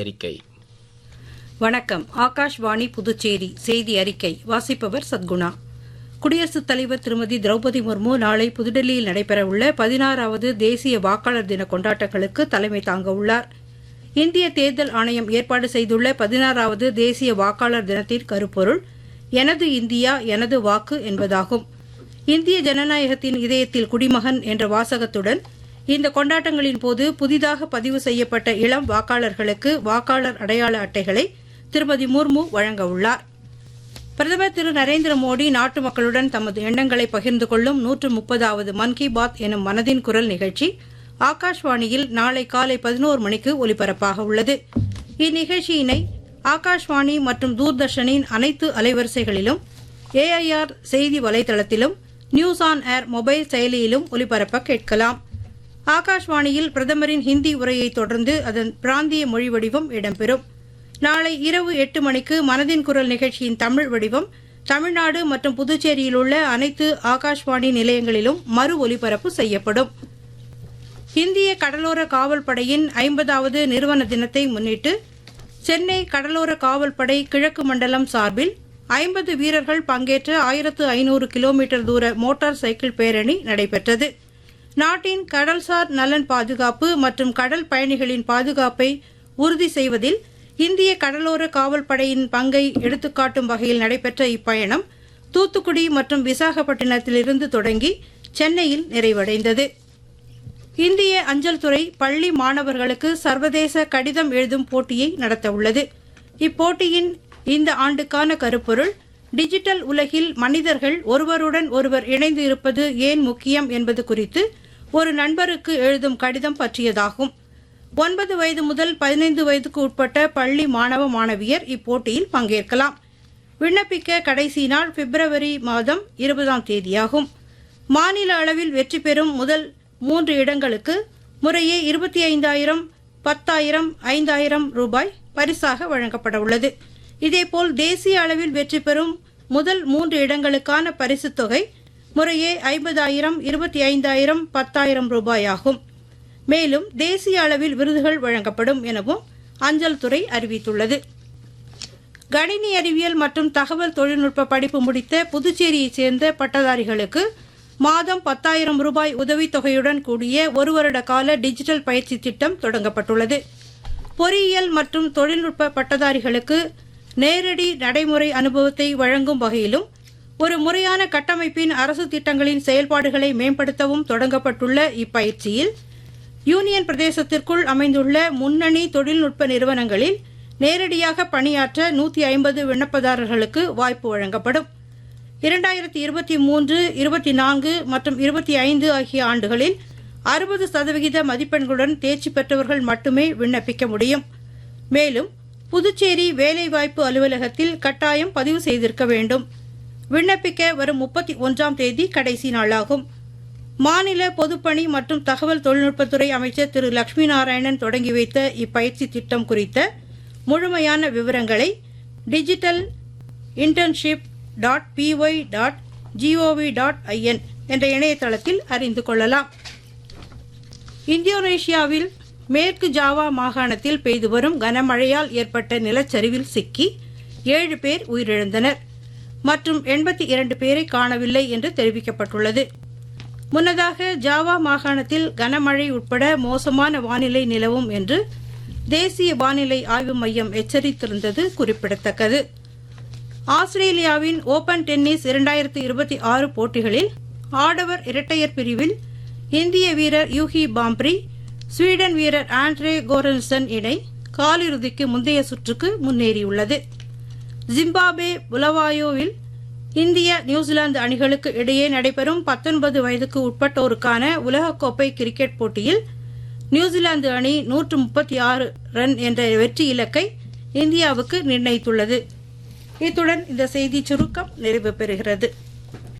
அறிக்கை. வணக்கம். ஆகாஷ்வாணி புதுச்சேரி செய்தி அறிக்கை வாசிப்பவர் சத்குணா. குடியரசுத் தலைவர் திருமதி திரௌபதி முர்மு நாளை புதுடெல்லியில் நடைபெறவுள்ள 16வது தேசிய வாக்காளர் தின கொண்டாட்டங்களுக்கு தலைமை தாங்க உள்ளார். இந்திய தேர்தல் ஆணையம் ஏற்பாடு செய்துள்ள 16வது தேசிய வாக்காளர் தினத்தின் கருப்பொருள் எனது இந்தியா எனது வாக்கு என்பதாகும். இந்திய ஜனநாயகத்தின் இதயத்தில் குடிமகன் என்ற வாசகத்துடன் இந்த கொண்டாட்டங்களின் போது புதிதாக பதிவு செய்யப்பட்ட இளம் வாக்காளர்களுக்கு வாக்காளர் அடையாள அட்டைகளை திருமதி முர்மு வழங்க உள்ளார். பிரதமர் திரு நரேந்திர மோடி நாட்டு மக்களுடன் தமது எண்ணங்களை பகிர்ந்து கொள்ளும் 130வது மன் கி பாத் எனும் மனதின் குரல் நிகழ்ச்சி ஆகாஷ்வாணியில் நாளை காலை 11 மணிக்கு ஒலிபரப்பாக உள்ளது. இந்நிகழ்ச்சியினை ஆகாஷ்வாணி மற்றும் தூர்தர்ஷனின் அனைத்து அலைவரிசைகளிலும் AIR செய்தி வலைதளத்திலும் நியூஸ் ஆன் ஏர் மொபைல் செயலியிலும் ஒலிபரப்ப கேட்கலாம். ஆகாஷ்வாணியில் பிரதமரின் ஹிந்தி உரையை தொடர்ந்து அதன் பிராந்திய மொழி வடிவம் இடம்பெறும். நாளை இரவு 8 மணிக்கு மனதின் குரல் நிகழ்ச்சியின் தமிழ் வடிவம் தமிழ்நாடு மற்றும் புதுச்சேரியில் உள்ள அனைத்து ஆகாஷ்வாணி நிலையங்களிலும் மறு ஒலிபரப்பு செய்யப்படும். இந்திய கடலோர காவல்படையின் 50வது நிறுவன தினத்தை முன்னிட்டு சென்னை கடலோர காவல்படை கிழக்கு மண்டலம் சார்பில் 50 வீரர்கள் பங்கேற்ற 1500 கிலோமீட்டர் தூர மோட்டார் சைக்கிள் பேரணி நடைபெற்றது. நாட்டின் கடல்சார் நலன் பாதுகாப்பு மற்றும் கடல் பயணிகளின் பாதுகாப்பை உறுதி செய்வதில் இந்திய கடலோர காவல்படையின் பங்கை எடுத்துக்காட்டும் வகையில் நடைபெற்ற இப்பயணம் தூத்துக்குடி மற்றும் விசாகப்பட்டினத்திலிருந்து தொடங்கி சென்னையில் நிறைவடைந்தது. இந்திய அஞ்சல் துறை பள்ளி மாணவர்களுக்கு சர்வதேச கடிதம் எழுதும் போட்டியை நடத்தவுள்ளது. இப்போட்டியின் இந்த ஆண்டுக்கான கருப்பொருள் டிஜிட்டல் உலகில் மனிதர்கள் ஒருவருடன் ஒருவர் இணைந்து இருப்பது ஏன் முக்கியம் என்பது குறித்து ஒரு நண்பருக்கு எழுதும் கடிதம் பற்றியதாகும். 9 வயது முதல் 15 வயதுக்கு உட்பட்ட பள்ளி மாணவ மாணவியர் இப்போட்டியில் பங்கேற்கலாம். விண்ணப்பிக்க கடைசி நாள் பிப்ரவரி மாதம் 20ஆம் தேதியாகும். மாநில அளவில் வெற்றி பெறும் முதல் 3 இடங்களுக்கு முறையே 25,000, 10,000, 5,000 ரூபாய் பரிசாக வழங்கப்பட உள்ளது. இதேபோல் தேசிய அளவில் வெற்றி பெறும் முதல் 3 இடங்களுக்கான பரிசுத் தொகை முறையே 50,000, 25,000, 10,000 ரூபாயாகும். மேலும் தேசிய அளவில் விருதுகள் வழங்கப்படும் எனவும் அஞ்சல் துறை அறிவித்துள்ளது. கணினி அறிவியல் மற்றும் தகவல் தொழில்நுட்ப படிப்பு முடித்த புதுச்சேரியைச் சேர்ந்த பட்டதாரிகளுக்கு மாதம் 10,000 ரூபாய் உதவித்தொகையுடன் கூடிய 1 வருட கால டிஜிட்டல் பயிற்சி திட்டம் தொடங்கப்பட்டுள்ளது. பொறியியல் மற்றும் தொழில்நுட்ப பட்டதாரிகளுக்கு நேரடி நடைமுறை அனுபவத்தை வழங்கும் வகையிலும் ஒரு முறையான கட்டமைப்பின் அரசு திட்டங்களின் செயல்பாடுகளை மேம்படுத்தவும் தொடங்கப்பட்டுள்ள இப்பயிற்சியில் யூனியன் பிரதேசத்திற்குள் அமைந்துள்ள முன்னணி தொழில்நுட்ப நிறுவனங்களில் நேரடியாக பணியாற்ற 150 விண்ணப்பதாரர்களுக்கு வாய்ப்பு வழங்கப்படும். 2023, 24 மற்றும் 25 ஆகிய ஆண்டுகளில் 60% மதிப்பெண்களுடன் தேர்ச்சி பெற்றவர்கள் மட்டுமே விண்ணப்பிக்க முடியும். மேலும் புதுச்சேரி வேலைவாய்ப்பு அலுவலகத்தில் கட்டாயம் பதிவு செய்திருக்க வேண்டும். விண்ணப்பிக்க வரும் 31ஆம் தேதி கடைசி நாளாகும். மாநில பொதுப்பணி மற்றும் தகவல் தொழில்நுட்பத்துறை அமைச்சர் திரு லட்சுமி நாராயணன் தொடங்கி வைத்த இப்பயிற்சி திட்டம் குறித்த முழுமையான விவரங்களை digital internship.py.gov.in என்ற இணையதளத்தில் அறிந்து கொள்ளலாம். இந்தோனேஷியாவில் மேற்கு ஜாவா மாகாணத்தில் பெய்து வரும் கனமழையால் ஏற்பட்ட நிலச்சரிவில் சிக்கி 7 பேர் உயிரிழந்தனர் மற்றும் 82 பேரை காணவில்லை என்று தெரிவிக்கப்பட்டுள்ளது. முன்னதாக ஜாவா மாகாணத்தில் கனமழை உட்பட மோசமான வானிலை நிலவும் என்று தேசிய வானிலை ஆய்வு மையம் எச்சரித்திருந்தது குறிப்பிடத்தக்கது. ஆஸ்திரேலியாவின் ஓபன் டென்னிஸ் 2026 போட்டிகளில் ஆடவர் இரட்டையர் பிரிவில் இந்திய வீரர் யூகி பாம்ப்ரி ஸ்வீடன் வீரர் ஆண்ட்ரே கோரன்சன் இணை காலிறுதிக்கு முந்தைய சுற்றுக்கு முன்னேறியுள்ளது. ஜிம்பாப்வே புலவாயோவில் இந்திய நியூசிலாந்து அணிகளுக்கு இடையே நடைபெறும் 19 வயதுக்கு உட்பட்டோருக்கான உலகக்கோப்பை கிரிக்கெட் போட்டியில் நியூசிலாந்து அணி 136 ரன் என்ற வெற்றி இலக்கை இந்தியாவுக்கு நிர்ணயித்துள்ளது. இத்துடன் இந்த செய்தி சுருக்கம் நிறைவு பெறுகிறது.